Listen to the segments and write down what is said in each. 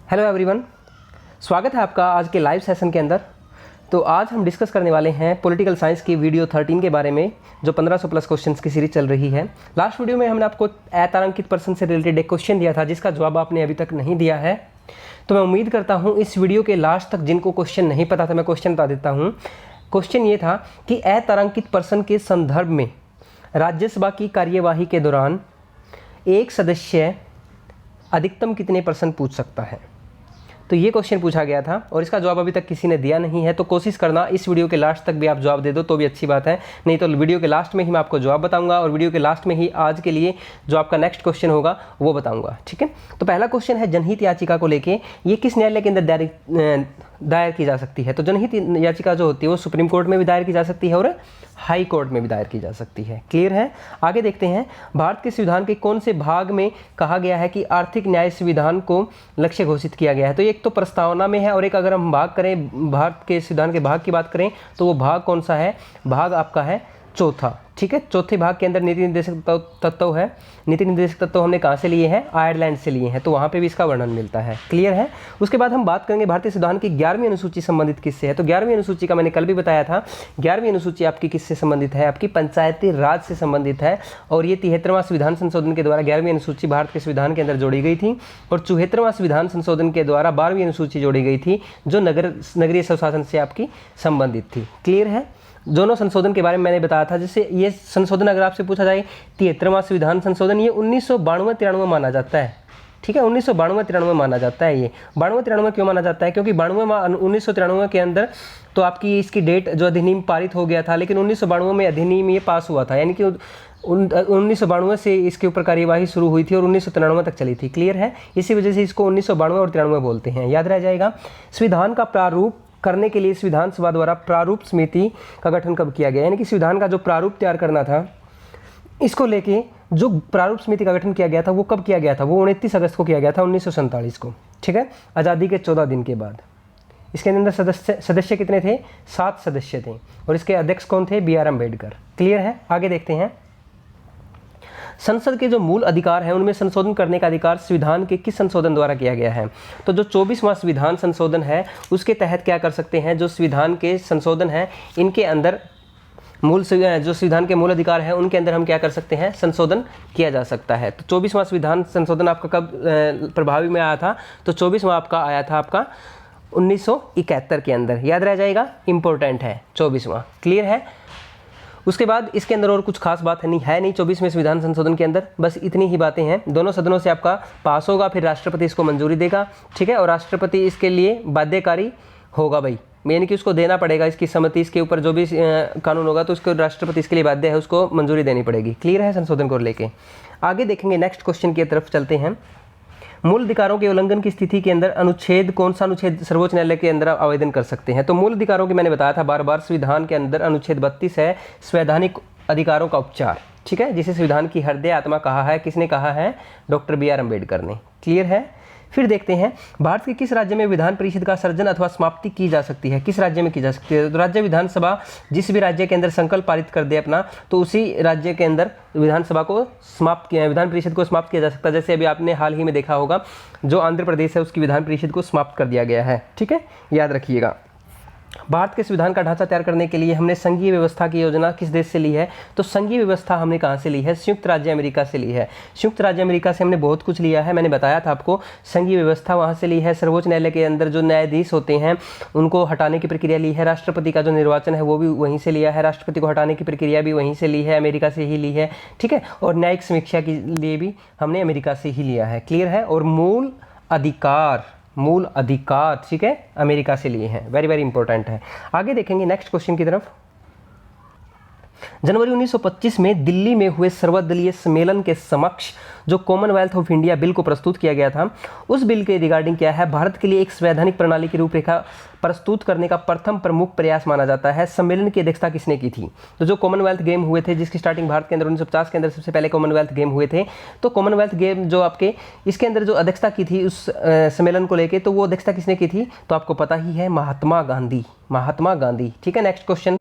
Hello everyone, स्वागत है आपका आज के लाइव सेशन के अंदर। तो आज हम डिस्कस करने वाले हैं पॉलिटिकल साइंस की वीडियो 13 के बारे में, जो 1500 प्लस क्वेश्चंस की सीरीज चल रही है। लास्ट वीडियो में हमने आपको अतारांकित पर्सन से रिलेटेड एक क्वेश्चन दिया था जिसका जवाब आपने अभी तक नहीं दिया है। तो मैं उम्मीद करता हूँ इस वीडियो के लास्ट तक जिनको क्वेश्चन नहीं पता था, मैं क्वेश्चन बता देता हूँ। क्वेश्चन ये था कि अतारांकित पर्सन के संदर्भ में राज्यसभा की कार्यवाही के दौरान एक सदस्य अधिकतम कितने प्रश्न पूछ सकता है। तो ये क्वेश्चन पूछा गया था और इसका जवाब अभी तक किसी ने दिया नहीं है। तो कोशिश करना इस वीडियो के लास्ट तक भी आप जवाब दे दो तो भी अच्छी बात है, नहीं तो वीडियो के लास्ट में ही मैं आपको जवाब बताऊंगा और वीडियो के लास्ट में ही आज के लिए जो आपका नेक्स्ट क्वेश्चन होगा वो बताऊंगा। ठीक है, तो पहला क्वेश्चन है जनहित याचिका को लेके ये किस न्यायालय के अंदर दायर की जा सकती है। तो जनहित याचिका जो होती है वो सुप्रीम कोर्ट में भी दायर की जा सकती है और हाई कोर्ट में भी दायर की जा सकती है। क्लियर है। आगे देखते हैं, भारत के संविधान के कौन से भाग में कहा गया है कि आर्थिक न्याय संविधान को लक्ष्य घोषित किया गया है। तो एक तो प्रस्तावना में है और एक अगर हम भाग करें, भारत के संविधान के भाग की बात करें तो वो भाग कौन सा है, भाग आपका है चौथा। ठीक है, चौथे भाग के अंदर नीति निर्देशक तत्व है। नीति निर्देशक तत्व हमने कहाँ से लिए हैं, आयरलैंड से लिए हैं, तो वहाँ पे भी इसका वर्णन मिलता है। क्लियर है। उसके बाद हम बात करेंगे भारतीय संविधान की 11वीं अनुसूची संबंधित किससे है। तो 11वीं अनुसूची का मैंने कल भी बताया था, 11वीं अनुसूची आपकी किससे संबंधित है, आपकी पंचायती राज से संबंधित है। और ये 73वां संविधान संशोधन के द्वारा 11वीं अनुसूची भारत के संविधान के अंदर जोड़ी गई थी और 74वां संविधान संशोधन के द्वारा 12वीं अनुसूची जोड़ी गई थी जो नगरीय स्वशासन से आपकी संबंधित थी। क्लियर है। दोनों संशोधन के बारे में मैंने बताया था। जैसे ये संशोधन अगर आपसे पूछा जाए 73वां संविधान संशोधन, ये 1992-93 माना जाता है। ठीक है, 1992-93 माना जाता है। ये 92-93 क्यों माना जाता है, क्योंकि 1993 के अंदर तो आपकी इसकी डेट जो अधिनियम पारित हो गया था, लेकिन 1992 में अधिनियम ये पास हुआ था, यानी कि 1992 से इसके ऊपर कार्यवाही शुरू हुई थी और 1993 तक चली थी। क्लियर है। इसी वजह से इसको 1992 और 93 बोलते हैं, याद रह जाएगा। संविधान का प्रारूप करने के लिए संविधान सभा द्वारा प्रारूप समिति का गठन कब किया गया, यानी कि संविधान का जो प्रारूप तैयार करना था इसको लेके जो प्रारूप समिति का गठन किया गया था वो कब किया गया था, वो 29 अगस्त को किया गया था 1947 को। ठीक है, आज़ादी के 14 दिन के बाद। इसके अंदर सदस्य कितने थे, 7 सदस्य थे और इसके अध्यक्ष कौन थे, BR अम्बेडकर। क्लियर है। आगे देखते हैं, संसद के जो मूल अधिकार हैं उनमें संशोधन करने का अधिकार संविधान के किस संशोधन द्वारा किया गया है। तो जो 24वां संविधान संशोधन है उसके तहत क्या कर सकते हैं, जो संविधान के संशोधन हैं इनके अंदर जो संविधान के मूल अधिकार हैं उनके अंदर हम क्या कर सकते हैं, संशोधन किया जा सकता है। तो 24वां संविधान संशोधन आपका कब प्रभावी में आया था, तो 24वां आपका आया था आपका 1971 के अंदर, याद रह जाएगा, इंपॉर्टेंट है 24वां। क्लियर है। उसके बाद इसके अंदर और कुछ खास बात है नहीं 24वें संविधान संशोधन के अंदर, बस इतनी ही बातें हैं। दोनों सदनों से आपका पास होगा, फिर राष्ट्रपति इसको मंजूरी देगा। ठीक है, और राष्ट्रपति इसके लिए बाध्यकारी होगा भाई, यानी कि उसको देना पड़ेगा, इसकी सहमति, इसके ऊपर जो भी कानून होगा तो उसको राष्ट्रपति इसके लिए बाध्य है, उसको मंजूरी देनी पड़ेगी। क्लियर है संशोधन को लेके। आगे देखेंगे, नेक्स्ट क्वेश्चन की तरफ चलते हैं। मूल अधिकारों के उल्लंघन की स्थिति के अंदर अनुच्छेद, कौन सा अनुच्छेद सर्वोच्च न्यायालय के अंदर आवेदन कर सकते हैं। तो मूल अधिकारों की मैंने बताया था बार बार, संविधान के अंदर अनुच्छेद 32 है, संवैधानिक अधिकारों का उपचार। ठीक है, जिसे संविधान की हृदय आत्मा कहा है, किसने कहा है, डॉक्टर BR अम्बेडकर ने। क्लियर है। फिर देखते हैं, भारत के किस राज्य में विधान परिषद का सर्जन अथवा समाप्ति की जा सकती है, किस राज्य में की जा सकती है। तो राज्य विधानसभा जिस भी राज्य के अंदर संकल्प पारित कर दे अपना, तो उसी राज्य के अंदर विधानसभा को समाप्त किया, विधान परिषद को समाप्त किया जा सकता है। जैसे अभी आपने हाल ही में देखा होगा, जो आंध्र प्रदेश है उसकी विधान परिषद को समाप्त कर दिया गया है। ठीक है, याद रखिएगा। भारत के संविधान का ढांचा तैयार करने के लिए हमने संघीय व्यवस्था की योजना किस देश से ली है। तो संघीय व्यवस्था हमने कहाँ से ली है, संयुक्त राज्य अमेरिका से ली है। संयुक्त राज्य अमेरिका से हमने बहुत कुछ लिया है, मैंने बताया था आपको। संघीय व्यवस्था वहाँ से ली है। सर्वोच्च न्यायालय के अंदर जो न्यायाधीश होते हैं उनको हटाने की प्रक्रिया ली है। राष्ट्रपति का जो निर्वाचन है वो भी वहीं से लिया है, राष्ट्रपति को हटाने की प्रक्रिया भी वहीं से ली है, अमेरिका से ही ली है। ठीक है, और न्यायिक समीक्षा के लिए भी हमने अमेरिका से ही लिया है। क्लियर है। और मूल अधिकार ठीक है, अमेरिका से लिए हैं। वेरी वेरी इंपॉर्टेंट है। आगे देखेंगे नेक्स्ट क्वेश्चन की तरफ। जनवरी 1925 में दिल्ली में हुए सर्वदलीय सम्मेलन के समक्ष जो कॉमनवेल्थ ऑफ इंडिया बिल को प्रस्तुत किया गया था, उस बिल के रिगार्डिंग क्या है, भारत के लिए एक संवैधानिक प्रणाली की रूपरेखा प्रस्तुत करने का प्रथम प्रमुख प्रयास माना जाता है। सम्मेलन की अध्यक्षता किसने की थी। तो जो कॉमनवेल्थ गेम हुए थे, जिसकी स्टार्टिंग भारत के अंदर 1950 के अंदर सबसे पहले कॉमनवेल्थ गेम हुए थे, तो कॉमनवेल्थ गेम जो आपके इसके अंदर जो अध्यक्षता की थी उस सम्मेलन को लेकर, तो वो अध्यक्षता किसने की थी, तो आपको पता ही है, महात्मा गांधी। ठीक है, नेक्स्ट क्वेश्चन।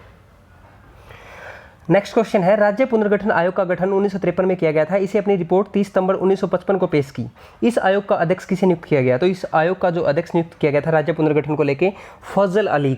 नेक्स्ट क्वेश्चन है, राज्य पुनर्गठन आयोग का गठन 1953 में किया गया था। इसे अपनी रिपोर्ट 30 सितंबर 1955 को पेश की। इस आयोग का अध्यक्ष किसे नियुक्त किया गया? तो इस आयोग का जो अध्यक्ष नियुक्त किया गया था राज्य पुनर्गठन को लेके, फजल अली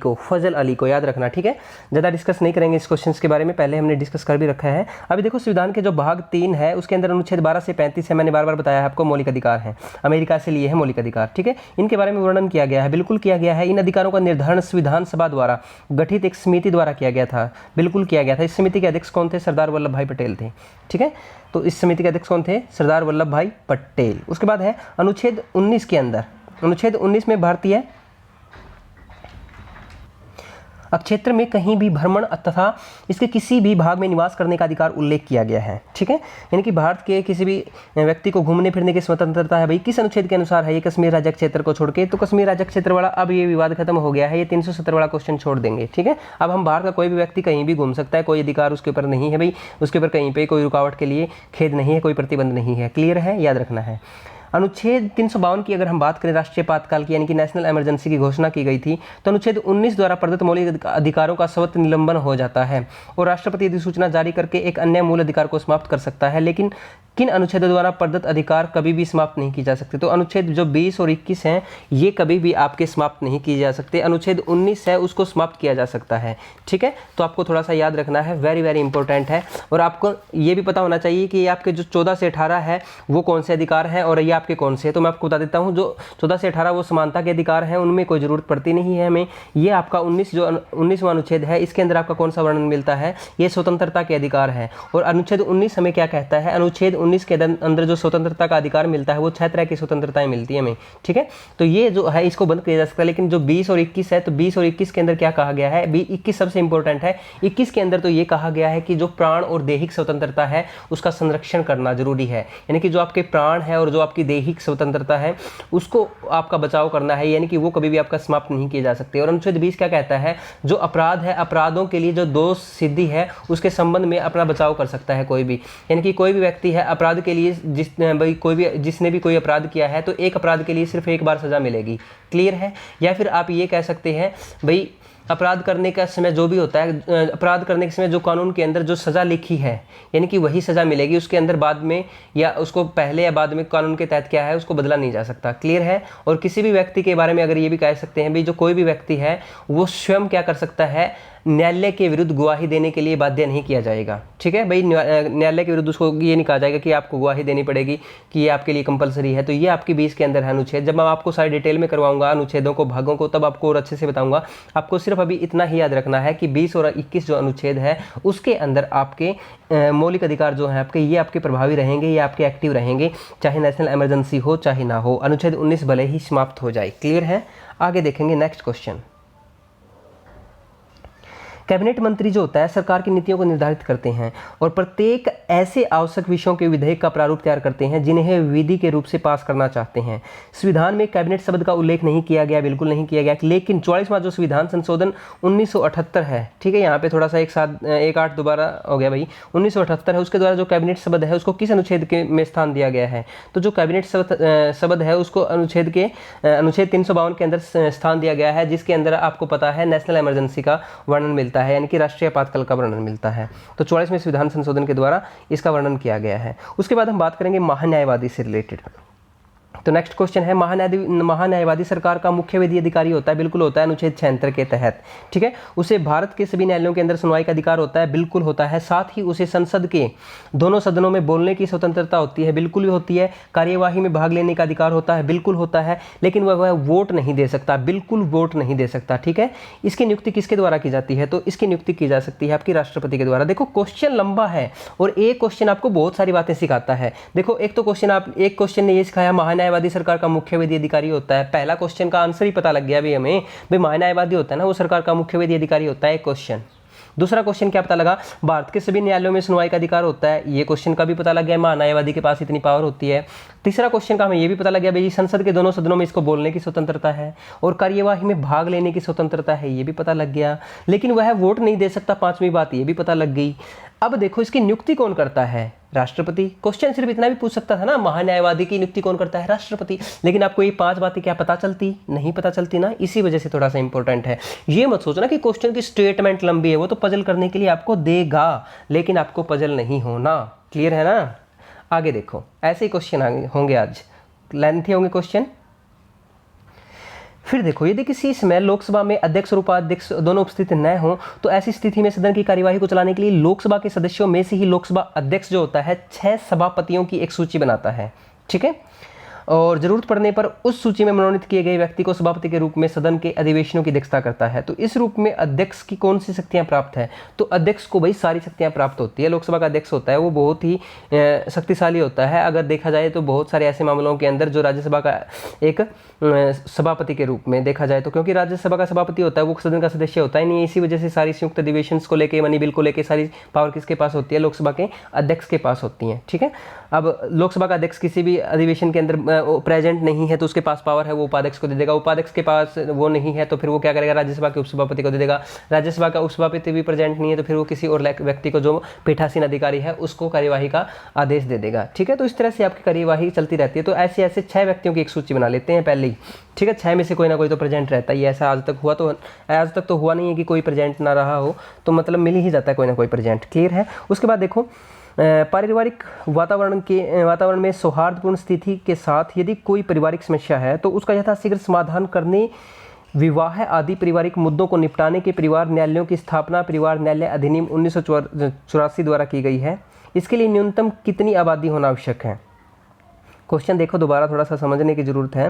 को याद रखना, ठीक है। ज़्यादा डिस्कस नहीं करेंगे इस क्वेश्चन के बारे में, पहले हमने डिस्कस कर भी रखा है। अभी देखो, संविधान के जो भाग 3 है उसके अंदर अनुच्छेद 12 से 35 है, मैंने बार बार बताया है आपको, मौलिक अधिकार है, अमेरिका से लिए है मौलिक अधिकार, ठीक है। इनके बारे में वर्णन किया गया है, बिल्कुल किया गया है। इन अधिकारों का निर्धारण संविधान सभा द्वारा गठित एक समिति द्वारा किया गया था, बिल्कुल किया गया था। इस समिति के अध्यक्ष कौन थे? सरदार वल्लभ भाई पटेल थे, ठीक है। तो इस समिति के अध्यक्ष कौन थे? सरदार वल्लभ भाई पटेल। उसके बाद है अनुच्छेद 19 के अंदर, अनुच्छेद 19 में भारतीय क्षेत्र में कहीं भी भ्रमण तथा इसके किसी भी भाग में निवास करने का अधिकार उल्लेख किया गया है, ठीक है। यानी कि भारत के किसी भी व्यक्ति को घूमने फिरने की स्वतंत्रता है। भाई किस अनुच्छेद के अनुसार है? ये कश्मीर राज्य क्षेत्र को छोड़ के। तो कश्मीर राज्य क्षेत्र वाला अब ये विवाद खत्म हो गया है, ये 370 वाला क्वेश्चन छोड़ देंगे, ठीक है। अब हम भारत का कोई भी व्यक्ति कहीं भी घूम सकता है, कोई अधिकार उसके ऊपर नहीं है भाई, उसके ऊपर कहीं पर कोई रुकावट के लिए खेद नहीं है, कोई प्रतिबंध नहीं है। क्लियर है, याद रखना है। अनुच्छेद 352 की अगर हम बात करें, राष्ट्रीय आपातकाल की यानी कि नेशनल इमरजेंसी की घोषणा की गई थी, तो अनुच्छेद 19 द्वारा प्रदत्त मौलिक अधिकारों का स्वतः निलंबन हो जाता है और राष्ट्रपति अधिसूचना जारी करके एक अन्य मूल अधिकार को समाप्त कर सकता है। लेकिन किन अनुच्छेदों द्वारा प्रदत्त अधिकार कभी भी समाप्त नहीं की जा सकते? तो अनुच्छेद जो 20 और 21 हैं ये कभी भी आपके समाप्त नहीं किए जा सकते। अनुच्छेद 19 है उसको समाप्त किया जा सकता है, ठीक है। तो आपको थोड़ा सा याद रखना है, वेरी वेरी इंपॉर्टेंट है। और आपको ये भी पता होना चाहिए कि आपके जो 14 से 18 है वो कौन से अधिकार हैं और ये आपके कौन से हैं। तो मैं आपको बता देता हूँ, जो 14 से 18 वो समानता के अधिकार हैं, उनमें कोई ज़रूरत पड़ती नहीं है हमें। ये आपका 19वां अनुच्छेद है, इसके अंदर आपका कौन सा वर्णन मिलता है? ये स्वतंत्रता के अधिकार है। और अनुच्छेद 19 हमें क्या कहता है? अनुच्छेद 19 के अंदर जो स्वतंत्रता का अधिकार मिलता है वो 6 तरह की स्वतंत्रताएं मिलती है हमें, ठीक है। तो ये जो है इसको बंद किया जा सकता है। लेकिन जो 20 और 21 है, तो 20 और 21 के अंदर क्या कहा गया है? 21 सबसे इंपॉर्टेंट है। 21 के अंदर तो ये कहा गया है कि जो प्राण और दैहिक स्वतंत्रता है उसका संरक्षण करना जरूरी है। यानी कि जो आपके प्राण है और जो आपकी दैहिक स्वतंत्रता है उसको आपका बचाव करना है, यानी कि वो कभी भी आपका समाप्त नहीं किए जा सकते। और अनुच्छेद 20 क्या कहता है? जो अपराध है, अपराधों के लिए जो दोष सिद्धि है उसके संबंध में अपना बचाव कर सकता है कोई भी। यानी कि कोई भी व्यक्ति है अपराध के लिए जिसने भी कोई अपराध किया है तो एक अपराध के लिए सिर्फ एक बार सजा मिलेगी। क्लियर है? या फिर आप ये कह सकते हैं भाई अपराध करने का समय जो भी होता है, अपराध करने के समय जो कानून के अंदर जो सज़ा लिखी है यानी कि वही सज़ा मिलेगी, उसके अंदर बाद में या उसको पहले या बाद में कानून के तहत क्या है उसको बदला नहीं जा सकता। क्लियर है? और किसी भी व्यक्ति के बारे में अगर ये भी कह सकते हैं भाई जो कोई भी व्यक्ति है वो स्वयं क्या कर सकता है? न्यायालय के विरुद्ध गवाही देने के लिए बाध्य नहीं किया जाएगा, ठीक है भाई। न्यायालय के विरुद्ध उसको ये नहीं कहा जाएगा कि आपको गवाही देनी पड़ेगी कि ये आपके लिए कंपलसरी है। तो ये आपकी 20 के अंदर है अनुच्छेद। जब मैं आपको सारी डिटेल में करवाऊंगा अनुच्छेदों को, भागों को, तब आपको और अच्छे से बताऊंगा। आपको सिर्फ अभी इतना ही याद रखना है कि 20 और 21 जो अनुच्छेद है उसके अंदर आपके मौलिक अधिकार जो हैं आपके, ये आपके प्रभावी रहेंगे, ये आपके एक्टिव रहेंगे, चाहे नेशनल इमरजेंसी हो चाहे ना हो। अनुच्छेद 19 भले ही समाप्त हो जाए। क्लियर है? आगे देखेंगे नेक्स्ट क्वेश्चन। कैबिनेट मंत्री जो होता है सरकार की नीतियों को निर्धारित करते हैं और प्रत्येक ऐसे आवश्यक विषयों के विधेयक का प्रारूप तैयार करते हैं जिन्हें विधि के रूप से पास करना चाहते हैं। संविधान में कैबिनेट शब्द का उल्लेख नहीं किया गया, बिल्कुल नहीं किया गया। लेकिन 44वां जो संविधान संशोधन 1978 है, ठीक है, यहाँ पे थोड़ा सा एक आठ दोबारा हो गया भाई, 1978 है, उसके द्वारा जो कैबिनेट शब्द है उसको किस अनुच्छेद के में स्थान दिया गया है? तो जो कैबिनेट शब्द है उसको अनुच्छेद 352 के अंदर स्थान दिया गया है, जिसके अंदर आपको पता है नेशनल इमरजेंसी का वर्णन मिलता है, यानी कि राष्ट्रीय आपातकाल का वर्णन मिलता है। तो 44वें संविधान संशोधन के द्वारा इसका वर्णन किया गया है। उसके बाद हम बात करेंगे महान्यायवादी से रिलेटेड। तो नेक्स्ट क्वेश्चन है, महान्यायवादी सरकार का मुख्य विधि अधिकारी होता है, बिल्कुल होता है, अनुच्छेद 76 के तहत, ठीक है। उसे भारत के सभी न्यायालयों के अंदर सुनवाई का अधिकार होता है, बिल्कुल होता है। साथ ही उसे संसद के दोनों सदनों में बोलने की स्वतंत्रता होती है, बिल्कुल भी होती है। कार्यवाही में भाग लेने का अधिकार होता है, बिल्कुल होता है। लेकिन वह वोट नहीं दे सकता, बिल्कुल वोट नहीं दे सकता, ठीक है। इसकी नियुक्ति किसके द्वारा की जाती है? तो इसकी नियुक्ति की जा सकती है आपकी राष्ट्रपति के द्वारा। देखो क्वेश्चन लंबा है और एक क्वेश्चन आपको बहुत सारी बातें सिखाता है। देखो एक क्वेश्चन ने ये सिखाया महान्यायवादी सरकार का मुख्य विधि अधिकारी होता है। पहला क्वेश्चन का आंसर ही पता लग गया भाई हमें, भाई महान्यायवादी होता है ना वो सरकार का मुख्य विधि अधिकारी होता है, एक क्वेश्चन। दूसरा क्वेश्चन क्या पता लगा? भारत के सभी न्यायालयों में सुनवाई का अधिकार होता है, ये क्वेश्चन का भी पता लग गया, महान्यायवादी के पास इतनी पावर होती है। तीसरा क्वेश्चन का हमें ये भी पता लग गया भाई संसद के दोनों सदनों में इसको बोलने की स्वतंत्रता है और कार्यवाही में भाग लेने की स्वतंत्रता है, ये भी पता लग गया। लेकिन वह वोट नहीं दे सकता, पांचवी बात ये भी पता लग गई। अब देखो इसकी नियुक्ति कौन करता है? राष्ट्रपति। क्वेश्चन सिर्फ इतना भी पूछ सकता था ना, महान्यायवादी की नियुक्ति कौन करता है? राष्ट्रपति। लेकिन आपको ये 5 बातें क्या पता चलती? नहीं पता चलती ना, इसी वजह से थोड़ा सा इंपॉर्टेंट है। ये मत सोचना कि क्वेश्चन की स्टेटमेंट लंबी है, वो तो पजल करने के लिए आपको देगा, लेकिन आपको पजल नहीं होना। क्लियर है ना? आगे देखो, ऐसे ही क्वेश्चन होंगे आज, लेंथी होंगे क्वेश्चन। फिर देखो, यदि किसी समय लोकसभा में अध्यक्ष और उपाध्यक्ष दोनों उपस्थित न हो तो ऐसी स्थिति में सदन की कार्यवाही को चलाने के लिए लोकसभा के सदस्यों में से ही लोकसभा अध्यक्ष जो होता है 6 सभापतियों की एक सूची बनाता है। ठीक है, और जरूरत पड़ने पर उस सूची में मनोनीत किए गए व्यक्ति को सभापति के रूप में सदन के अधिवेशनों की अध्यक्षता करता है। तो इस रूप में अध्यक्ष की कौन सी शक्तियां प्राप्त है? तो अध्यक्ष को भाई सारी शक्तियां प्राप्त होती है। लोकसभा का अध्यक्ष होता है वो बहुत ही शक्तिशाली होता है। अगर देखा जाए तो बहुत सारे ऐसे मामलों के अंदर जो राज्यसभा का एक सभापति के रूप में देखा जाए तो, क्योंकि राज्यसभा का सभापति होता है वो सदन का सदस्य होता है नहीं, इसी वजह से सारी संयुक्त अधिवेशन को लेकर, मनी बिल को लेकर सारी पावर किसके पास होती है? लोकसभा के अध्यक्ष के पास होती है। ठीक है, अब लोकसभा का अध्यक्ष किसी भी अधिवेशन के अंदर प्रेजेंट नहीं है तो उसके पास पावर है, वो उपाध्यक्ष को दे देगा। उपाध्यक्ष के पास वो नहीं है तो फिर वो क्या करेगा? राज्यसभा के उपसभापति को दे देगा। राज्यसभा का उपसभापति भी प्रेजेंट नहीं है तो फिर वो किसी और व्यक्ति को जो पीठासीन अधिकारी है उसको कार्यवाही का आदेश दे देगा। ठीक है, तो इस तरह से आपकी कार्यवाही चलती रहती है। तो ऐसे ऐसे 6 व्यक्तियों की एक सूची बना लेते हैं पहले ही। ठीक है, 6 में से कोई ना कोई तो प्रेजेंट रहता ही है। ऐसा आज तक तो हुआ नहीं है कि कोई प्रेजेंट ना रहा हो, तो मतलब मिल ही जाता है कोई ना कोई प्रेजेंट। क्लियर है? उसके बाद देखो, पारिवारिक वातावरण में सौहार्दपूर्ण स्थिति के साथ यदि कोई पारिवारिक समस्या है तो उसका यथाशीघ्र समाधान करने, विवाह आदि पारिवारिक मुद्दों को निपटाने के परिवार न्यायालयों की स्थापना परिवार न्यायालय अधिनियम 1984 द्वारा की गई है। इसके लिए न्यूनतम कितनी आबादी होना आवश्यक है? क्वेश्चन देखो, दोबारा थोड़ा सा समझने की जरूरत है।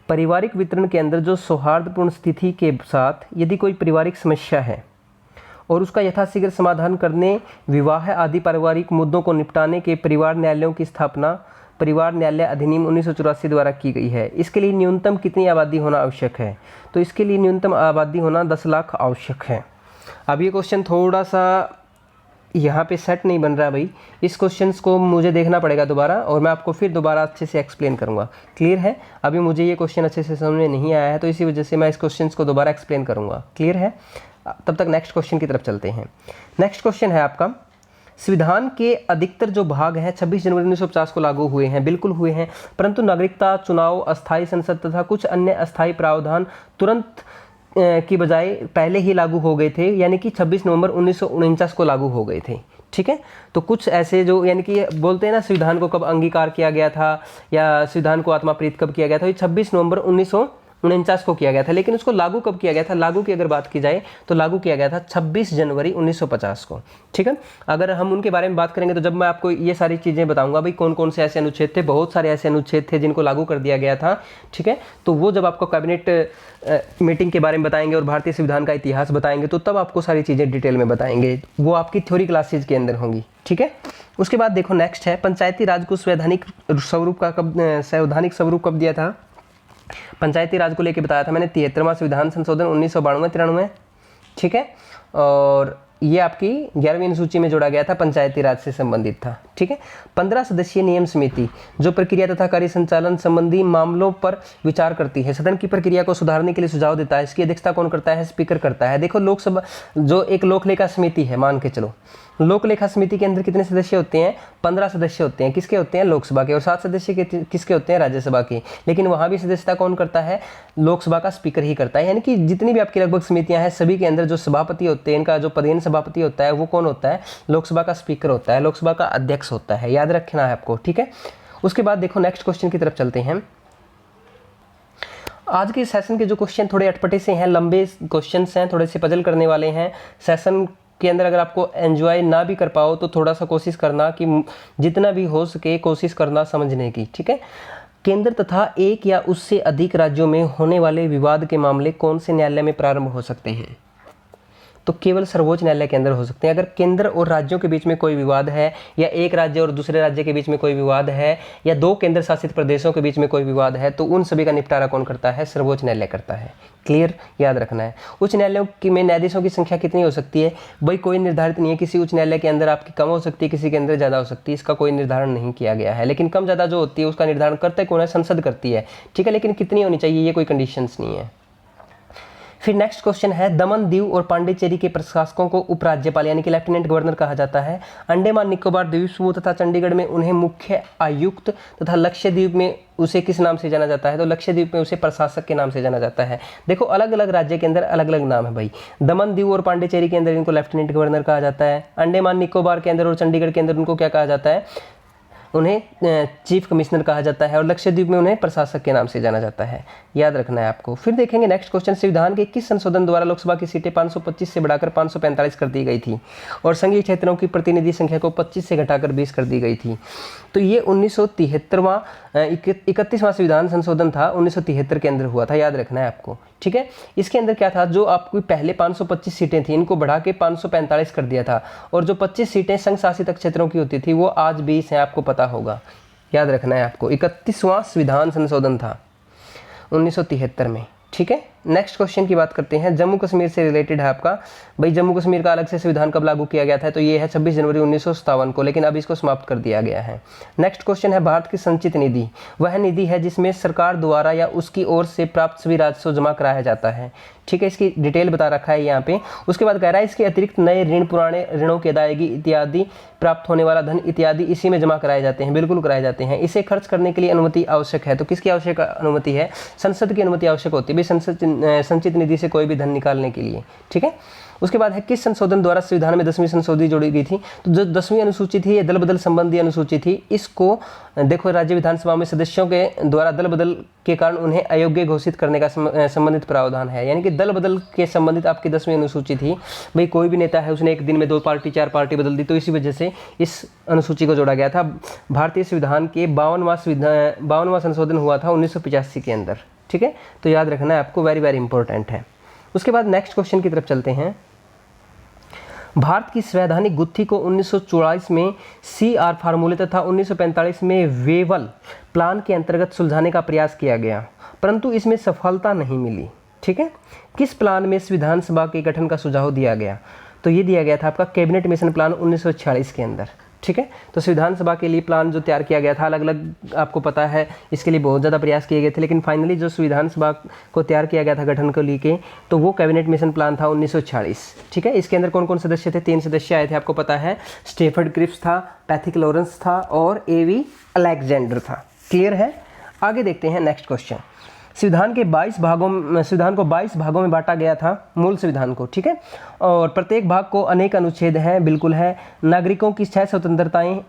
पारिवारिक वितरण के अंदर जो सौहार्दपूर्ण स्थिति के साथ यदि कोई पारिवारिक समस्या है और उसका यथाशीघ्र समाधान करने, विवाह आदि पारिवारिक मुद्दों को निपटाने के परिवार न्यायालयों की स्थापना परिवार न्यायालय अधिनियम 1984 द्वारा की गई है। इसके लिए न्यूनतम कितनी आबादी होना आवश्यक है? तो इसके लिए न्यूनतम आबादी होना 10 लाख आवश्यक है। अब ये क्वेश्चन थोड़ा सा यहाँ पे सेट नहीं बन रहा भाई, इस क्वेश्चन को मुझे देखना पड़ेगा दोबारा और मैं आपको फिर दोबारा अच्छे से एक्सप्लेन करूँगा। क्लियर है? अभी मुझे ये क्वेश्चन अच्छे से समझ में नहीं आया है तो इसी वजह से मैं इस क्वेश्चन को दोबारा एक्सप्लेन करूँगा। क्लियर है? तब तक नेक्स्ट क्वेश्चन की तरफ चलते हैं। नेक्स्ट क्वेश्चन है आपका, संविधान के अधिकतर जो भाग हैं 26 जनवरी 1950 को लागू हुए हैं, बिल्कुल हुए हैं, परंतु नागरिकता, चुनाव, अस्थायी संसद तथा कुछ अन्य अस्थायी प्रावधान तुरंत की बजाय पहले ही लागू हो गए थे, यानी कि 26 नवंबर 1949 को लागू हो गए थे। ठीक है, तो कुछ ऐसे जो यानी कि बोलते हैं ना संविधान को कब अंगीकार किया गया था या संविधान को आत्माप्रीत कब किया गया था, ये 26 नवंबर 1949 को किया गया था। लेकिन उसको लागू कब किया गया था? लागू की अगर बात की जाए तो लागू किया गया था 26 जनवरी 1950 को। ठीक है, अगर हम उनके बारे में बात करेंगे तो जब मैं आपको ये सारी चीज़ें बताऊंगा भाई कौन कौन से ऐसे अनुच्छेद थे, बहुत सारे ऐसे अनुच्छेद थे जिनको लागू कर दिया गया था। ठीक है, तो वो जब आपको कैबिनेट मीटिंग के बारे में बताएंगे और भारतीय संविधान का इतिहास बताएंगे तो तब आपको सारी चीज़ें डिटेल में बताएंगे, वो आपकी थ्योरी क्लासेज के अंदर होंगी। ठीक है, उसके बाद देखो नेक्स्ट है, पंचायती राज को संवैधानिक स्वरूप कब दिया था? पंचायती राज को लेके बताया था मैंने 73वां संविधान संशोधन 1992-93। ठीक है, और ये आपकी 11वीं अनुसूची में जोड़ा गया था, पंचायती राज से संबंधित था। ठीक है, 15 सदस्यीय नियम समिति जो प्रक्रिया तथा कार्य संचालन संबंधी मामलों पर विचार करती है, सदन की प्रक्रिया को सुधारने के लिए सुझाव देता है। इसकी अध्यक्षता कौन करता है? स्पीकर करता है। देखो, लोकसभा जो एक लोक लेखा समिति है, मान के चलो लोक लेखा समिति के अंदर कितने सदस्य होते हैं? 15 सदस्य होते हैं। किसके होते हैं? लोकसभा के। और 7 सदस्य किसके होते हैं? राज्यसभा के। लेकिन वहां भी सदस्यता कौन करता है? लोकसभा का स्पीकर ही करता है। यानी कि जितनी भी आपकी लगभग समितियां हैं सभी के अंदर जो सभापति होते हैं, इनका जो पदेन सभापति होता है वो कौन होता है? लोकसभा का स्पीकर होता है, लोकसभा का अध्यक्ष होता है। याद रखना है आपको। ठीक है, उसके बाद देखो नेक्स्ट क्वेश्चन की तरफ चलते हैं। आज के सेशन के जो क्वेश्चन थोड़े अटपटे से हैं, लंबे क्वेश्चंस हैं, थोड़े से पजल करने वाले हैं। सेशन के अंदर अगर आपको एंजॉय ना भी कर पाओ तो थोड़ा सा कोशिश करना कि जितना भी हो सके कोशिश करना समझने की। ठीक है, केंद्र तथा एक या उससे अधिक राज्यों में होने वाले विवाद के मामले कौन से न्यायालय में प्रारंभ हो सकते हैं? तो केवल सर्वोच्च न्यायालय के अंदर हो सकते हैं। अगर केंद्र और राज्यों के बीच में कोई विवाद है, या एक राज्य और दूसरे राज्य के बीच में कोई विवाद है, या 2 केंद्र शासित प्रदेशों के बीच में कोई विवाद है, तो उन सभी का निपटारा कौन करता है? सर्वोच्च न्यायालय करता है। क्लियर? याद रखना है। उच्च न्यायालयों की में न्यायाधीशों की संख्या कितनी हो सकती है? भाई कोई निर्धारित नहीं है। किसी उच्च न्यायालय के अंदर आपकी कम हो सकती है, किसी के अंदर ज़्यादा हो सकती है, इसका कोई निर्धारण नहीं किया गया है। लेकिन कम ज़्यादा जो होती है उसका निर्धारण करते कौन है? संसद करती है। ठीक है, लेकिन कितनी होनी चाहिए ये कोई कंडीशंस नहीं है। फिर नेक्स्ट क्वेश्चन है, दमन, दीव और पांडिचेरी के प्रशासकों को उपराज्यपाल यानी कि लेफ्टिनेंट गवर्नर कहा जाता है। अंडमान निकोबार द्वीप समूह तथा चंडीगढ़ में उन्हें मुख्य आयुक्त तथा लक्षद्वीप में उसे किस नाम से जाना जाता है? तो लक्षद्वीप में उसे प्रशासक के नाम से जाना जाता है। देखो अलग अलग राज्य के अंदर अलग अलग नाम है भाई। दमन, दीव और पांडिचेरी के अंदर इनको लेफ्टिनेंट गवर्नर कहा जाता है। अंडमान निकोबार के अंदर और चंडीगढ़ के अंदर उनको क्या कहा जाता है? उन्हें चीफ कमिश्नर कहा जाता है। और लक्षद्वीप में उन्हें प्रशासक के नाम से जाना जाता है, याद रखना है आपको। फिर देखेंगे नेक्स्ट क्वेश्चन, संविधान के किस संशोधन द्वारा लोकसभा की सीटें 525 से बढ़ाकर 545 कर दी गई थी और संघीय क्षेत्रों की प्रतिनिधि संख्या को 25 से घटाकर 20 कर दी गई थी? तो ये 1973वां 31वां संविधान संशोधन था, 1973 के अंदर हुआ था, याद रखना है आपको। ठीक है, इसके अंदर क्या था, जो आपकी पहले 525 सीटें थी इनको बढ़ा के 545 कर दिया था और जो 25 सीटें संघ शासित क्षेत्रों की होती थी वो आज 20 हैं, आपको पता होगा, याद रखना है आपको। 31वां संविधान संशोधन था 1973 में। ठीक है, नेक्स्ट क्वेश्चन की बात करते हैं, जम्मू कश्मीर से रिलेटेड है आपका। भाई जम्मू कश्मीर का अलग से संविधान कब लागू किया गया था? तो ये है 26 जनवरी 1957 को, लेकिन अब इसको समाप्त कर दिया गया है। नेक्स्ट क्वेश्चन है, भारत की संचित निधि वह निधि है जिसमें सरकार द्वारा या उसकी ओर से प्राप्त सभी राजस्व जमा कराया जाता है। ठीक है, इसकी डिटेल बता रखा है यहाँ पे। उसके बाद कह रहा है इसके अतिरिक्त नए ऋण, पुराने ऋणों की अदायगी इत्यादि, प्राप्त होने वाला धन इत्यादि इसी में जमा कराए जाते हैं। बिल्कुल कराए जाते हैं। इसे खर्च करने के लिए अनुमति आवश्यक है। तो किसकी आवश्यक अनुमति है? संसद की अनुमति आवश्यक होती है भाई संचित निधि से कोई भी धन निकालने के लिए। ठीक है, उसके बाद है, किस संशोधन द्वारा संविधान में 10वीं संशोधन जोड़ी गई थी? तो जो 10वीं अनुसूची थी ये दल बदल संबंधी अनुसूची थी। इसको देखो राज्य विधानसभा में सदस्यों के द्वारा दल बदल के कारण उन्हें अयोग्य घोषित करने का संबंधित प्रावधान है। यानी कि दल बदल के संबंधित आपकी 10वीं अनुसूची थी। भाई कोई भी नेता है उसने एक दिन में 2 पार्टी 4 पार्टी बदल दी, तो इसी वजह से इस अनुसूची को जोड़ा गया था। भारतीय संविधान के 52वां संशोधन हुआ था 1985 के अंदर। ठीक है, तो याद रखना है आपको, वेरी वेरी इंपॉर्टेंट है। उसके बाद नेक्स्ट क्वेश्चन की तरफ चलते हैं। भारत की संवैधानिक गुत्थी को 1944 में CR फार्मूले तथा 1945 में वेवल प्लान के अंतर्गत सुलझाने का प्रयास किया गया, परंतु इसमें सफलता नहीं मिली। ठीक है, किस प्लान में संविधान सभा के गठन का सुझाव दिया गया? तो ये दिया गया था आपका कैबिनेट मिशन प्लान 1946 के अंदर। ठीक है, तो संविधान सभा के लिए प्लान जो तैयार किया गया था अलग अलग आपको पता है, इसके लिए बहुत ज़्यादा प्रयास किए गए थे, लेकिन फाइनली जो संविधान सभा को तैयार किया गया था गठन को लेके, तो वो कैबिनेट मिशन प्लान था 1946। ठीक है, इसके अंदर कौन कौन सदस्य थे? 3 सदस्य आए थे, आपको पता है, स्टेफर्ड क्रिप्स था, पैथिक लॉरेंस था और AV अलेक्जेंडर था। क्लियर है? आगे देखते हैं नेक्स्ट क्वेश्चन। संविधान को 22 भागों में बांटा गया था, मूल संविधान को। ठीक है, और प्रत्येक भाग को अनेक अनुच्छेद हैं, बिल्कुल है। नागरिकों की 6 स्वतंत्रताएं,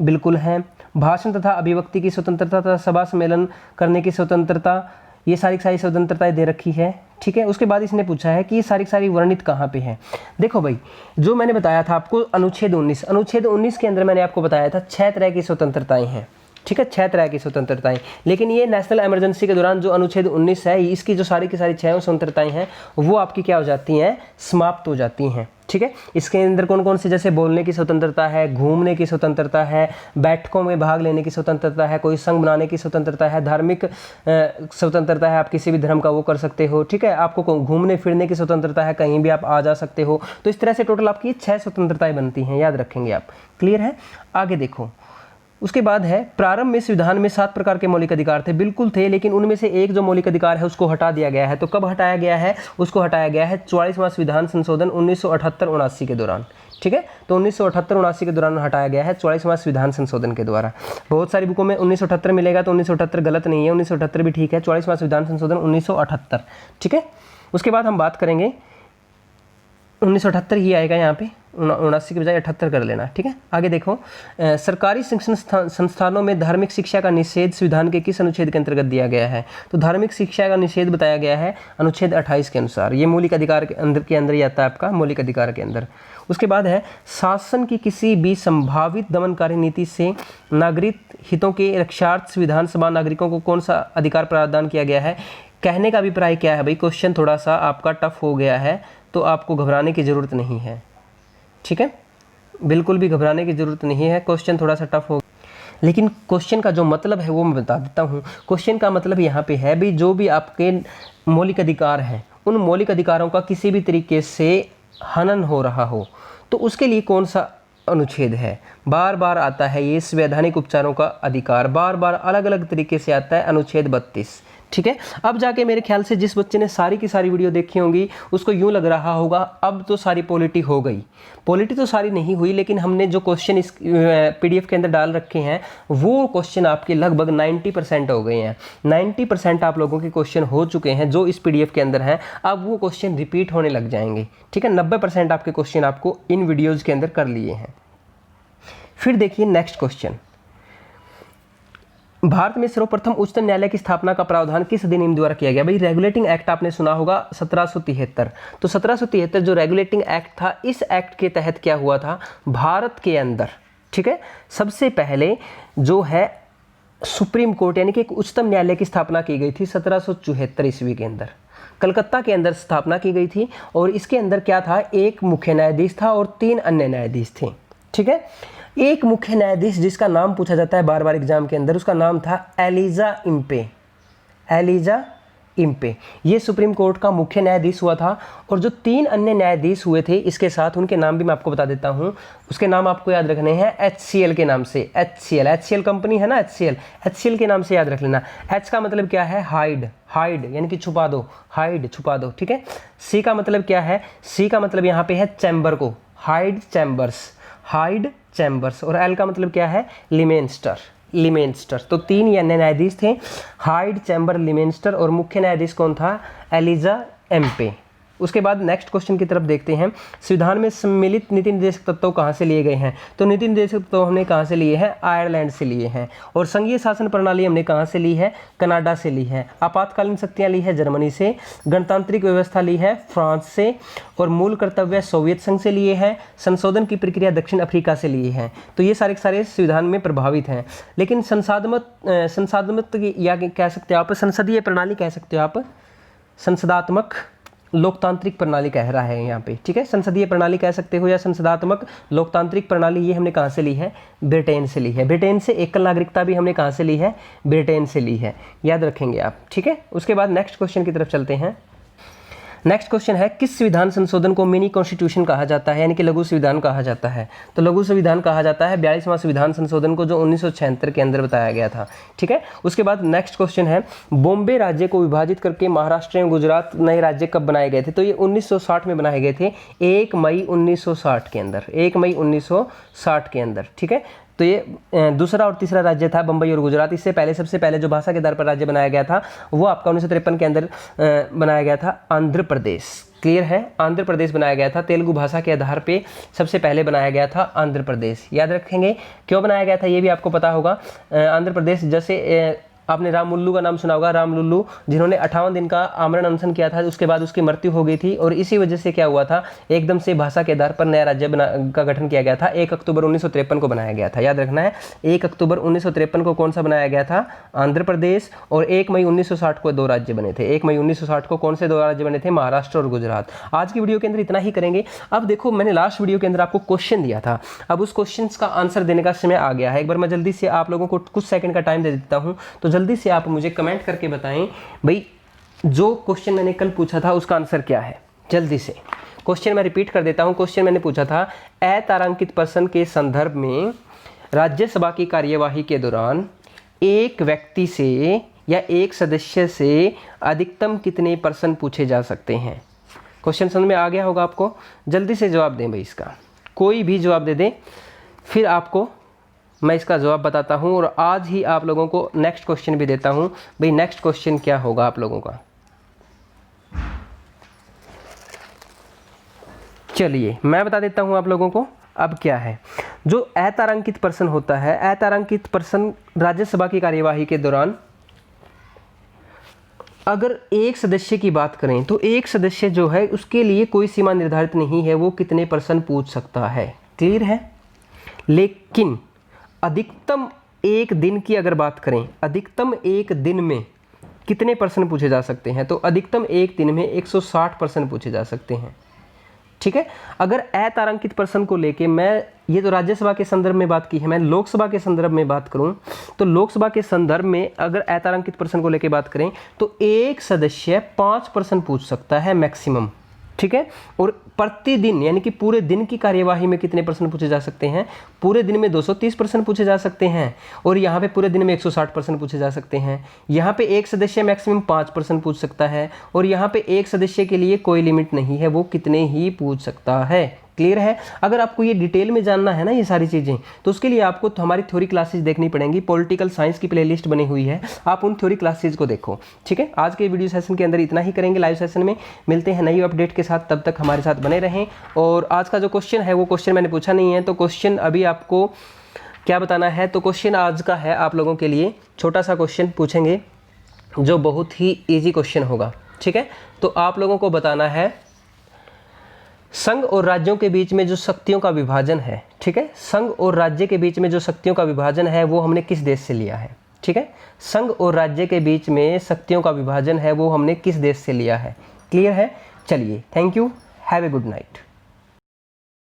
बिल्कुल हैं। भाषण तथा अभिव्यक्ति की स्वतंत्रता तथा सभा सम्मेलन करने की स्वतंत्रता, ये सारी स्वतंत्रताएं दे रखी है। ठीक है, उसके बाद इसने पूछा है कि ये सारी वर्णित कहाँ पे है। देखो भाई, जो मैंने बताया था आपको अनुच्छेद 19 के अंदर मैंने आपको बताया था 6 तरह की स्वतंत्रताएं हैं। ठीक है, 6 तरह की स्वतंत्रताएं, लेकिन ये नेशनल इमरजेंसी के दौरान जो अनुच्छेद 19 है, इसकी जो सारी की सारी 6 स्वतंत्रताएं हैं वो आपकी क्या हो जाती हैं? समाप्त हो जाती हैं। ठीक है, इसके अंदर कौन कौन सी? जैसे बोलने की स्वतंत्रता है, घूमने की स्वतंत्रता है, बैठकों में भाग लेने की स्वतंत्रता है, कोई संघ बनाने की स्वतंत्रता है, धार्मिक स्वतंत्रता है, आप किसी भी धर्म का वो कर सकते हो। ठीक है, आपको घूमने फिरने की स्वतंत्रता है, कहीं भी आप आ जा सकते हो। तो इस तरह से टोटल आपकी 6 स्वतंत्रताएं बनती हैं, याद रखेंगे आप। क्लियर है? आगे देखो, उसके बाद है, प्रारंभ में संविधान में 7 प्रकार के मौलिक अधिकार थे, बिल्कुल थे, लेकिन उनमें से एक जो मौलिक अधिकार है उसको हटा दिया गया है। तो कब हटाया गया है? उसको हटाया गया है 44वां संविधान संशोधन 1978-79 के दौरान। ठीक है, तो 1978-79 के दौरान हटाया गया है 44वां संविधान संशोधन के द्वारा। बहुत सारी बुकों में 1978 मिलेगा, तो 1978 गलत नहीं है, 1978 भी ठीक है। 44वां संविधान संशोधन 1978। ठीक है, उसके बाद हम बात करेंगे 1978 ही आएगा यहाँ पे, 79 के बजाय 78 कर लेना। ठीक है, आगे देखो, सरकारी शिक्षण संस्थानों में धार्मिक शिक्षा का निषेध संविधान के किस अनुच्छेद के अंतर्गत दिया गया है? तो धार्मिक शिक्षा का निषेध बताया गया है अनुच्छेद 28 के अनुसार। ये मौलिक अधिकार के अंदर ही आता है आपका, मौलिक अधिकार के अंदर। उसके बाद है, शासन की किसी भी संभावित दमनकारी नीति से नागरिक हितों के रक्षार्थ संविधान सभा नागरिकों को कौन सा अधिकार प्रदान किया गया है? कहने का अभिप्राय क्या है भाई? क्वेश्चन थोड़ा सा आपका टफ हो गया है, तो आपको घबराने की ज़रूरत नहीं है। ठीक है, बिल्कुल भी घबराने की ज़रूरत नहीं है, क्वेश्चन थोड़ा सा टफ हो, लेकिन क्वेश्चन का जो मतलब है वो मैं बता देता हूँ। क्वेश्चन का मतलब यहाँ पे है भी, जो भी आपके मौलिक अधिकार हैं उन मौलिक अधिकारों का किसी भी तरीके से हनन हो रहा हो तो उसके लिए कौन सा अनुच्छेद है? बार बार आता है ये संवैधानिक उपचारों का अधिकार, बार बार अलग अलग तरीके से आता है अनुच्छेद 32। ठीक है। अब जाके मेरे ख्याल से जिस बच्चे ने सारी की सारी वीडियो देखी होंगी उसको यूं लग रहा होगा अब तो सारी पॉलिटी हो गई। पॉलिटी तो सारी नहीं हुई, लेकिन हमने जो क्वेश्चन इस पीडीएफ के अंदर डाल रखे हैं वो क्वेश्चन आपके लगभग 90% हो गए हैं। 90% आप लोगों के क्वेश्चन हो चुके हैं जो इस पीडीएफ के अंदर हैं। अब वो क्वेश्चन रिपीट होने लग जाएंगे, ठीक है। 90% आपके क्वेश्चन आपको इन वीडियोज़ के अंदर कर लिए हैं। फिर देखिए नेक्स्ट क्वेश्चन, भारत में सर्वप्रथम उच्चतम न्यायालय की स्थापना का प्रावधान किस अधिनियम द्वारा किया गया? भाई रेगुलेटिंग एक्ट आपने सुना होगा 1773। तो 1773 जो रेगुलेटिंग एक्ट था, इस एक्ट के तहत क्या हुआ था भारत के अंदर, ठीक है, सबसे पहले जो है सुप्रीम कोर्ट यानी कि एक उच्चतम न्यायालय की स्थापना की गई थी 1774 ईस्वी के अंदर। कलकत्ता के अंदर स्थापना की गई थी और इसके अंदर क्या था, एक मुख्य न्यायाधीश था और 3 अन्य न्यायाधीश थे, ठीक है। एक मुख्य न्यायाधीश जिसका नाम पूछा जाता है बार बार एग्जाम के अंदर, उसका नाम था एलिजा इम्पे। एलिजा इम्पे ये सुप्रीम कोर्ट का मुख्य न्यायाधीश हुआ था। और जो 3 अन्य न्यायाधीश हुए थे इसके साथ, उनके नाम भी मैं आपको बता देता हूं। उसके नाम आपको याद रखने हैं HCL के नाम से। HCL कंपनी है ना, HCL के नाम से याद रख लेना। H का मतलब क्या है, हाइड यानी कि छुपा दो, हाइड छुपा दो, ठीक है। C का मतलब क्या है, C का मतलब यहाँ पे है चैम्बर को, हाइड चैम्बर्स। और L का मतलब क्या है, लिमेंस्टर। तो 3 अन्य न्यायाधीश थे, हाइड, चैम्बर, लिमेंस्टर, और मुख्य न्यायाधीश कौन था, एलिजा एम्पे। उसके बाद नेक्स्ट क्वेश्चन की तरफ देखते हैं, संविधान में सम्मिलित नीति निर्देशक तत्व कहाँ से लिए गए हैं? तो नीति निर्देशक तत्व हमने कहाँ से लिए हैं, आयरलैंड से लिए हैं। और संघीय शासन प्रणाली हमने कहाँ से ली है, कनाडा से ली है। आपातकालीन शक्तियाँ ली है जर्मनी से। गणतांत्रिक व्यवस्था ली है फ्रांस से। और मूल कर्तव्य सोवियत संघ से लिए हैं। संशोधन की प्रक्रिया दक्षिण अफ्रीका से लिए हैं। तो ये सारे संविधान में प्रभावित हैं। लेकिन संसाधमत या कह सकते हो आप, संसदीय प्रणाली कह सकते हो आप, संसदात्मक लोकतांत्रिक प्रणाली कह रहा है यहाँ पे, ठीक है। संसदीय प्रणाली कह सकते हो या संसदात्मक लोकतांत्रिक प्रणाली, ये हमने कहाँ से ली है, ब्रिटेन से ली है। ब्रिटेन से एकल नागरिकता भी हमने कहाँ से ली है, ब्रिटेन से ली है, याद रखेंगे आप, ठीक है। उसके बाद नेक्स्ट क्वेश्चन की तरफ चलते हैं। नेक्स्ट क्वेश्चन है, किस संविधान संशोधन को मिनी कॉन्स्टिट्यूशन कहा जाता है, यानी कि लघु संविधान कहा जाता है? तो लघु संविधान कहा जाता है 42वां संविधान संशोधन को, जो 1976 के अंदर बताया गया था, ठीक है। उसके बाद नेक्स्ट क्वेश्चन है, बॉम्बे राज्य को विभाजित करके महाराष्ट्र एवं गुजरात नए राज्य कब बनाए गए थे? तो ये 1960 में बनाए गए थे, 1 मई 1960 के अंदर, 1 मई 1960 के अंदर, ठीक है। तो ये दूसरा और तीसरा राज्य था बम्बई और गुजरात। इससे पहले सबसे पहले जो भाषा के आधार पर राज्य बनाया गया था वो आपका 1953 के अंदर बनाया गया था आंध्र प्रदेश। क्लियर है, आंध्र प्रदेश बनाया गया था। तेलुगु भाषा के आधार पे सबसे पहले बनाया गया था आंध्र प्रदेश। याद रखेंगे क्यों बनाया गया था, ये भी आपको पता होगा। आंध्र प्रदेश, जैसे आपने राम लुल्लू का नाम सुना होगा, राम लुल्लू जिन्होंने 58 दिन का आमरण अनशन किया था, उसके बाद उसकी मृत्यु हो गई थी। और इसी वजह से क्या हुआ था, एकदम से भाषा के आधार पर नया राज्य का गठन किया गया था। 1 अक्टूबर 1953 को बनाया गया था, याद रखना है। 1 अक्टूबर 1953 को कौन सा बनाया गया था, आंध्र प्रदेश। और 1 मई 1960 को 2 राज्य बने थे। 1 मई 1960 को कौन से 2 राज्य बने थे, महाराष्ट्र और गुजरात। आज की वीडियो के अंदर इतना ही करेंगे। अब देखो, मैंने लास्ट वीडियो के अंदर आपको क्वेश्चन दिया था, अब उस क्वेश्चन का आंसर देने का समय आ गया है। एक बार मैं जल्दी से आप लोगों को कुछ सेकंड का टाइम दे देता हूं, तो जल्दी से आप मुझे कमेंट करके बताएं भाई जो क्वेश्चन मैंने कल पूछा था उसका आंसर क्या है। जल्दी से क्वेश्चन मैं रिपीट कर देता हूं। क्वेश्चन मैंने पूछा था, अतारांकित पर्सन के संदर्भ में राज्यसभा की कार्यवाही के दौरान एक व्यक्ति से या एक सदस्य से अधिकतम कितने पर्सन पूछे जा सकते हैं? क्वेश्चन समझ में आ गया होगा आपको। जल्दी से जवाब दें भाई, इसका कोई भी जवाब दे दें, फिर आपको मैं इसका जवाब बताता हूं। और आज ही आप लोगों को नेक्स्ट क्वेश्चन भी देता हूं। भाई नेक्स्ट क्वेश्चन क्या होगा आप लोगों का? चलिए मैं बता देता हूं आप लोगों को। अब क्या है, जो अतारांकित पर्सन होता है, अतारांकित पर्सन राज्यसभा की कार्यवाही के दौरान अगर एक सदस्य की बात करें तो एक सदस्य जो है उसके लिए कोई सीमा निर्धारित नहीं है, वो कितने पर्सन पूछ सकता है। क्लियर है। लेकिन अधिकतम एक दिन की अगर बात करें, अधिकतम एक दिन में कितने पर्सन पूछे जा सकते हैं? तो अधिकतम एक दिन में 160 पर्सन पूछे जा सकते हैं, ठीक है। अगर अतारांकित पर्सन को लेके मैं, ये तो राज्यसभा के संदर्भ में बात की है, मैं लोकसभा के संदर्भ में बात करूं तो लोकसभा के संदर्भ में अगर अतारांकित पर्सन को लेके बात करें तो एक सदस्य 5 पर्सन पूछ सकता है मैक्सिमम, ठीक है। और प्रतिदिन यानी कि पूरे दिन की कार्यवाही में कितने प्रश्न पूछे जा सकते हैं? पूरे दिन में 230 प्रश्न पूछे जा सकते हैं, और यहाँ पे पूरे दिन में 160 प्रश्न पूछे जा सकते हैं। यहाँ पे एक सदस्य मैक्सिमम 5 प्रश्न पूछ सकता है, और यहाँ पे एक सदस्य के लिए कोई लिमिट नहीं है, वो कितने ही पूछ सकता है। क्लियर है? अगर आपको ये डिटेल में जानना है ना ये सारी चीज़ें, तो उसके लिए आपको तो हमारी थ्योरी क्लासेज देखनी पड़ेंगी। पॉलिटिकल साइंस की प्लेलिस्ट बनी हुई है, आप उन थ्योरी क्लासेज को देखो। ठीक है, आज के वीडियो सेशन के अंदर इतना ही करेंगे। लाइव सेशन में मिलते हैं नई अपडेट के साथ, तब तक हमारे साथ बने रहें। और आज का जो क्वेश्चन है वो क्वेश्चन मैंने पूछा नहीं है, तो क्वेश्चन अभी आपको क्या बताना है। तो क्वेश्चन आज का है आप लोगों के लिए छोटा सा क्वेश्चन पूछेंगे जो बहुत ही ईजी क्वेश्चन होगा। ठीक है, तो आप लोगों को बताना है संघ और राज्यों के बीच में जो शक्तियों का विभाजन है, ठीक है, संघ और राज्य के बीच में जो शक्तियों का विभाजन है वो हमने किस देश से लिया है। ठीक है, संघ और राज्य के बीच में शक्तियों का विभाजन है वो हमने किस देश से लिया है। क्लियर है? चलिए, thank you, have a good night.